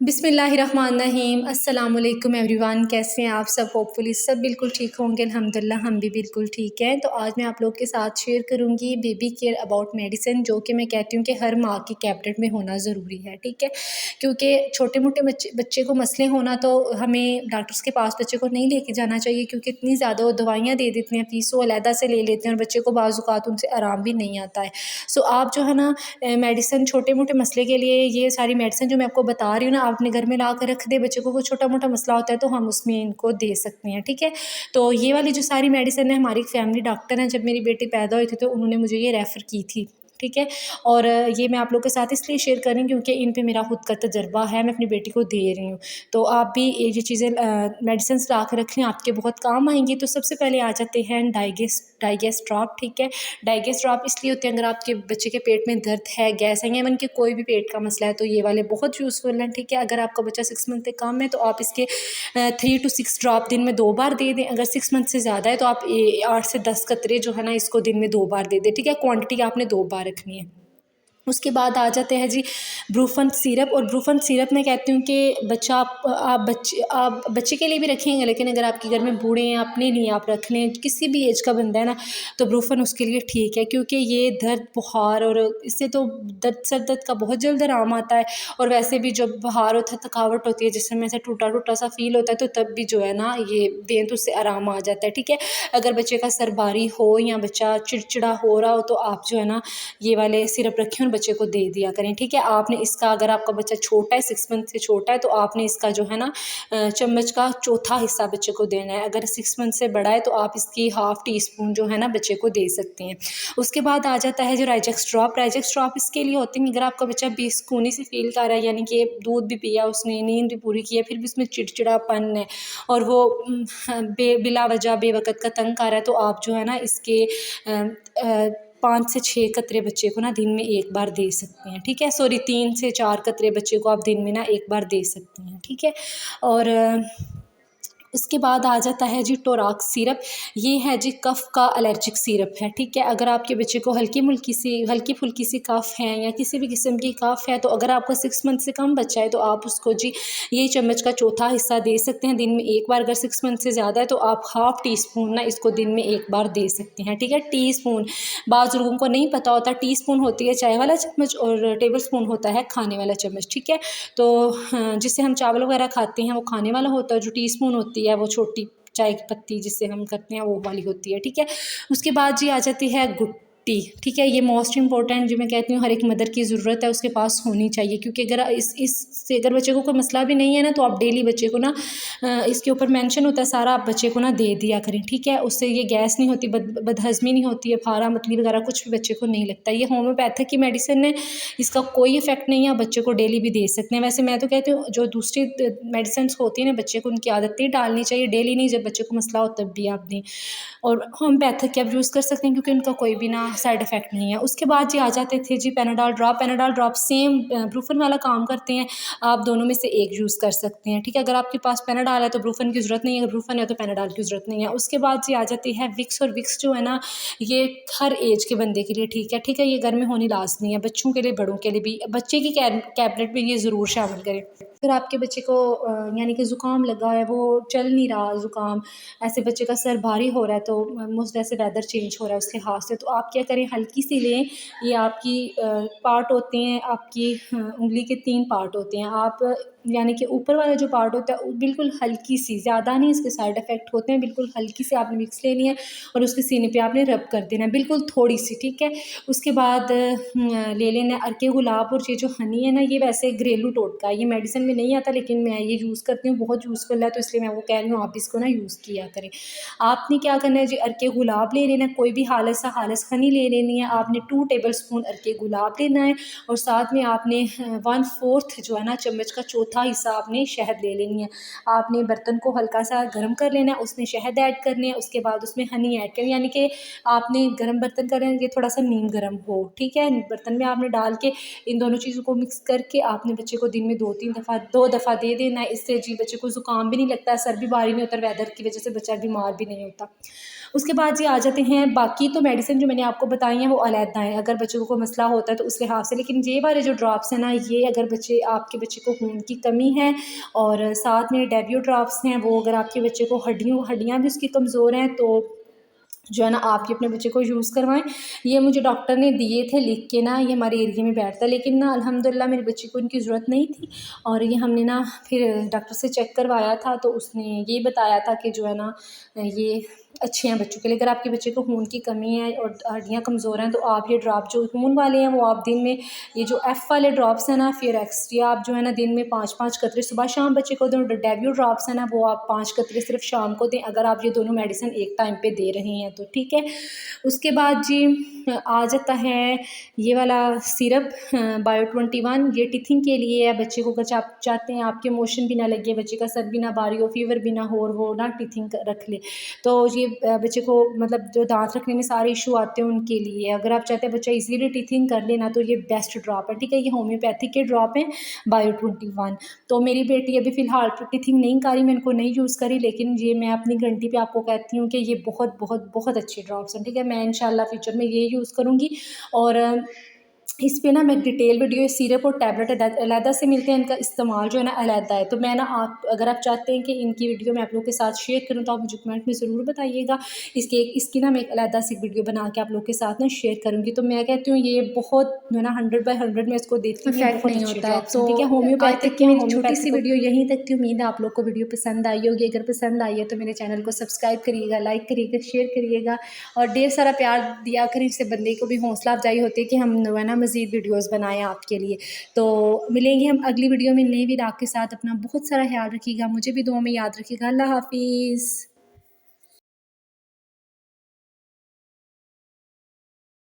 बिस्मिल्लाहिर्रहमानिर्रहीम। अस्सलाम वालेकुम एवरीवन, कैसे हैं आप सब? होपफुली सब बिल्कुल ठीक होंगे। अल्हम्दुलिल्लाह हम भी बिल्कुल ठीक हैं। तो आज मैं आप लोग के साथ शेयर करूंगी बेबी केयर अबाउट मेडिसिन, जो कि मैं कहती हूँ कि हर माँ की कैबिनेट में होना ज़रूरी है, ठीक है। क्योंकि छोटे मोटे बच्चे को मसले होना तो हमें डॉक्टर्स के पास बच्चे को नहीं लेके जाना चाहिए, क्योंकि इतनी ज़्यादा वो दवाइयाँ दे देते हैं, फीस वो अलहदा से ले लेते हैं और बच्चे को बाज़ औक़ात उनसे आराम भी नहीं आता है। सो आप जो है ना मेडिसिन छोटे मोटे मसले के लिए, ये सारी मेडिसिन जो मैं आपको बता रही हूँ ना, आप अपने घर में ला कर रख दे। बच्चे को कोई छोटा मोटा मसला होता है तो हम उसमें इनको दे सकते हैं, ठीक है। तो ये वाली जो सारी मेडिसिन है, हमारी फैमिली डॉक्टर हैं, जब मेरी बेटी पैदा हुई थी तो उन्होंने मुझे ये रेफ़र की थी, ठीक है। और ये मैं आप लोग के साथ इसलिए शेयर कर रही हूँ क्योंकि इन पे मेरा खुद का तजर्बा है, मैं अपनी बेटी को दे रही हूँ। तो आप भी ये चीज़ें मेडिसिन ला कर रखें, आपके बहुत काम आएंगी। तो सबसे पहले आ जाते हैं डाइगेस्ट ड्रॉप, ठीक है। डाइगेस्ट ड्रॉप इसलिए होते हैं अगर आपके बच्चे के पेट में दर्द है, गैस है, या इवन के कोई भी पेट का मसला है, तो ये वाले बहुत यूज़फुल हैं, ठीक है। अगर आपका बच्चा 6 मंथ से कम है तो आप इसके 3 to 6 ड्रॉप दिन में 2 बार दे दें। अगर 6 मंथ से ज़्यादा है तो आप 8 से 10 कतरे जो है ना, इसको दिन में 2 बार दे दें, ठीक है। क्वांटिटी आपने 2 बार रखनी है। उसके बाद आ जाते हैं जी ब्रूफन सिरप। और ब्रूफन सिरप मैं कहती हूँ कि बच्चा आप बच्चे के लिए भी रखेंगे, लेकिन अगर आपके घर में बूढ़े हैं, अपने लिए आप रख लें, किसी भी एज का बंदा है ना, तो ब्रूफन उसके लिए ठीक है, क्योंकि ये दर्द बुखार और इससे तो सर दर्द का बहुत जल्द आराम आता है। और वैसे भी जब बुखार होता है, थकावट होती है, जिसमें ऐसा टूटा टूटा सा फील होता है, तो तब भी जो है ना ये दें तो उससे आराम आ जाता है, ठीक है। अगर बच्चे का सर भारी हो या बच्चा चिड़चिड़ा हो रहा हो तो आप जो है ना ये वाले सिरप रखें और बच्चे को दे दिया करें, ठीक है। आपने इसका, अगर आपका बच्चा छोटा है, 6 मंथ से छोटा है, तो आपने इसका जो है ना चम्मच का चौथा हिस्सा बच्चे को देना है। अगर 6 मंथ से बड़ा है तो आप इसकी ½ टीस्पून जो है ना बच्चे को दे सकते हैं। उसके बाद आ जाता है जो राइजेक्स ड्रॉप इसके लिए होती है अगर आपका बच्चा बेसुकूनी से फील कर रहा है, यानी कि दूध भी पिया उसने, नींद भी पूरी की है, फिर भी उसमें चिड़चिड़ापन है और वो बिला वजह बेवकत का तंग कर रहा है, तो आप जो है ना इसके 5 से 6 कतरे बच्चे को ना दिन में 1 बार दे सकते हैं, ठीक है। सॉरी, 3 से 4 कतरे बच्चे को आप दिन में ना 1 बार दे सकते हैं, ठीक है। और उसके बाद आ जाता है जी टोराक्स सिरप। ये है जी कफ़ का एलर्जिक सिरप है, ठीक है। अगर आपके बच्चे को हल्की फुल्की सी कफ़ है या किसी भी किस्म की कफ़ है, तो अगर आपका 6 मंथ से कम बच्चा है तो आप उसको जी ये चम्मच का चौथा हिस्सा दे सकते हैं दिन में 1 बार। अगर 6 मंथ से ज़्यादा है तो आप ½ टीस्पून ना इसको दिन में 1 बार दे सकते हैं, ठीक है। टीस्पून, बाज़ लोगों को नहीं पता होता, टीस्पून होती है चाय वाला चम्मच और टेबल स्पून होता है खाने वाला चम्मच, ठीक है। तो जिससे हम चावल वगैरह खाते हैं वो खाने वाला होता है, जो टीस्पून होती है वो छोटी चाय की पत्ती जिससे हम करते हैं वो वाली होती है, ठीक है। उसके बाद जी आ जाती है गुट्टी, ठीक है। ये मोस्ट इंपॉर्टेंट, जो मैं कहती हूँ हर एक मदर की ज़रूरत है, उसके पास होनी चाहिए, क्योंकि अगर इससे अगर बच्चे को कोई मसला भी नहीं है ना, तो आप डेली बच्चे को ना इसके ऊपर मेंशन होता है सारा, आप बच्चे को ना दे दिया करें, ठीक है। उससे ये गैस नहीं होती, बदहज़मी नहीं होती है, फारा मतली वगैरह कुछ भी बच्चे को नहीं लगता। ये होम्योपैथिक की मेडिसिन है, इसका कोई इफेक्ट नहीं है, आप बच्चे को डेली भी दे सकते हैं। वैसे मैं तो कहती हूँ जो दूसरी मेडिसिन होती है ना, बच्चे को उनकी आदत नहीं डालनी चाहिए, डेली नहीं, जब बच्चे को मसला हो तब भी आप दें। और होम्योपैथिक आप यूज़ कर सकते हैं क्योंकि उनका कोई भी ना साइड इफ़ेक्ट नहीं है। उसके बाद जी आ जाते थे जी पैनाडोल ड्रॉप सेम ब्रूफन वाला काम करते हैं, आप दोनों में से एक यूज़ कर सकते हैं, ठीक है। अगर आपके पास पैनाडोल है तो ब्रूफन की ज़रूरत नहीं है, अगर ब्रूफन है तो पैनाडोल की ज़रूरत नहीं है। उसके बाद जी आ जाती है विक्स। और विक्स जो है ना, ये हर एज के बंदे के लिए ठीक है, ठीक है। ये घर में होनी लाजमी है, बच्चों के लिए, बड़ों के लिए भी। बच्चे की कैबिनेट में ये ज़रूर शामिल करें। अगर आपके बच्चे को यानी कि ज़ुकाम लगा है, वो चल नहीं रहा ज़ुकाम, ऐसे बच्चे का सर भारी हो रहा है, तो मोस्ट ऐसे वेदर चेंज हो रहा है उसके हाथ से, तो आप क्या करें, हल्की सी लें। ये आपकी पार्ट होते हैं, आपकी उंगली के 3 पार्ट होते हैं। आप यानी कि ऊपर वाला जो पार्ट होता है वो बिल्कुल हल्की सी, ज़्यादा नहीं इसके साइड इफ़ेक्ट होते हैं, बिल्कुल हल्की सी आपने विक्स लेनी है और उसके सीने पे आपने रब कर देना है, बिल्कुल थोड़ी सी, ठीक है। उसके बाद ले लेना है अर्के गुलाब। और ये जो हनी है ना, ये वैसे घरेलू टोटका है, ये मेडिसिन में नहीं आता, लेकिन मैं ये यूज़ करती हूँ, बहुत यूज़फुल है, तो इसलिए मैं वो कह रही हूँ आप इसको ना यूज़ किया करें। आपने क्या करना है जी, अर्के गुलाब ले लेना है, कोई भी हालस हनी ले लेनी है आपने, 2 टेबल स्पून अर्के गुलाब लेना है, और साथ में आपने 1/4 जो है ना चम्मच का चौथा हिस्सा आपने शहद ले लेनी है। आपने बर्तन को हल्का सा गर्म कर लेना है, उसमें शहद ऐड करने हैं, उसके बाद उसमें हनी ऐड करनी, यानी कि आपने गर्म बर्तन कर रहे हैं, ये थोड़ा सा नीम गर्म हो, ठीक है। बर्तन में आपने डाल के इन दोनों चीज़ों को मिक्स करके आपने बच्चे को दिन में 2-3 दफ़ा 2 दफ़ा दे देना, इससे जी बच्चे को ज़ुकाम भी नहीं लगता, सर भी भारी नहीं होता, वेदर की वजह से बच्चा बीमार भी नहीं होता। उसके बाद जी आ जाते हैं बाकी तो मेडिसिन जो मैंने आपको बताई हैं वो अलहदा हैं, अगर बच्चों को मसला होता है तो उस लिहाज से, लेकिन ये वाले जो ड्रॉप्स हैं ना, ये अगर आपके बच्चे को खून की कमी है और साथ में डेबियो ड्रॉप्स हैं, वो अगर आपके बच्चे को हड्डियाँ भी उसकी कमज़ोर हैं तो जो है ना आप ये अपने बच्चे को यूज़ करवाएं। ये मुझे डॉक्टर ने दिए थे लिख के ना, ये हमारे एरिया में बैठता है, लेकिन ना अल्हम्दुलिल्लाह मेरे बच्चे को इनकी ज़रूरत नहीं थी और ये हमने ना फिर डॉक्टर से चेक करवाया था तो उसने ये बताया था कि जो है ना ये अच्छे हैं बच्चों के लिए। अगर आपके बच्चे को खून की कमी है और हड्डियाँ कमज़ोर हैं तो आप ये ड्रॉप जो खून वाले हैं वो आप दिन में, ये जो एफ़ वाले ड्रॉप्स हैं ना फियरेक्स, ये आप जो है ना दिन में 5-5 कतरे सुबह शाम बच्चे को दें। डेबियो ड्रॉप्स है ना वो आप 5 कतरे सिर्फ शाम को दें, अगर आप ये दोनों मेडिसिन एक टाइम पे दे रहे हैं तो ठीक है। उसके बाद जी आ जाता है ये वाला सिरप बायो 21, ये टिथिंग के लिए है। बच्चे को अगर आप चाहते हैं आपके मोशन भी ना लगे, बच्चे का सर भी ना भारी हो, फीवर भी ना हो और वो ना टिथिंग रख ले, तो ये बच्चे को मतलब जो दांत रखने में सारे इशू आते हैं उनके लिए, अगर आप चाहते हैं बच्चा इजीली टिथिंग कर लेना तो ये बेस्ट ड्रॉप है, ठीक है। ये होम्योपैथिक के ड्रॉप हैं बायो 21। तो मेरी बेटी अभी फ़िलहाल टिथिंग नहीं करी, मैं इनको नहीं यूज़ करी, लेकिन ये मैं अपनी घंटी पे आपको कहती हूँ कि ये बहुत बहुत बहुत अच्छे ड्रॉप्स हैं, ठीक है। मैं इंशाल्लाह फ्यूचर में ये यूज़ करूँगी और इस पे ना मैं डिटेल वीडियो, सिरप और टैबलेट अलहदा से मिलते हैं, इनका इस्तेमाल जो है ना अलहदा है। तो मैं ना आप अगर आप चाहते हैं कि इनकी वीडियो मैं आप लोगों के साथ शेयर करूँ तो आप मुझे कमेंट में ज़रूर बताइएगा। इसकी ना मैं एक अलहदा सी वीडियो बना के आप लोगों के साथ ना शेयर करूँगी। तो मैं कहती हूँ ये बहुत जो है ना 100/100 मैं इसको देती हूँ, ये इफेक्ट बहुत नहीं अच्छे होता है। ड्रॉप्स तो हैं, ठीक है। आज तक होम्योपैथिक की या मेरी छोटी सी होम्योपैथिक वीडियो यहीं तक थी। उम्मीद है आप लोग को वीडियो पसंद आई होगी। अगर पसंद आई है तो मेरे चैनल को सब्सक्राइब करिएगा, लाइक करिएगा, शेयर करिएगा और ढेर सारा प्यार दिया करें, इससे बंदे को भी हौसला अफजाई होती है कि हम जो है ना मज़ीद वीडियोज़ बनाएँ आपके लिए। तो मिलेंगे हम अगली वीडियो में नए विराग के साथ। अपना बहुत सारा ख्याल रखिएगा, मुझे भी दुआ में याद रखिएगा। अल्लाह हाफिज़।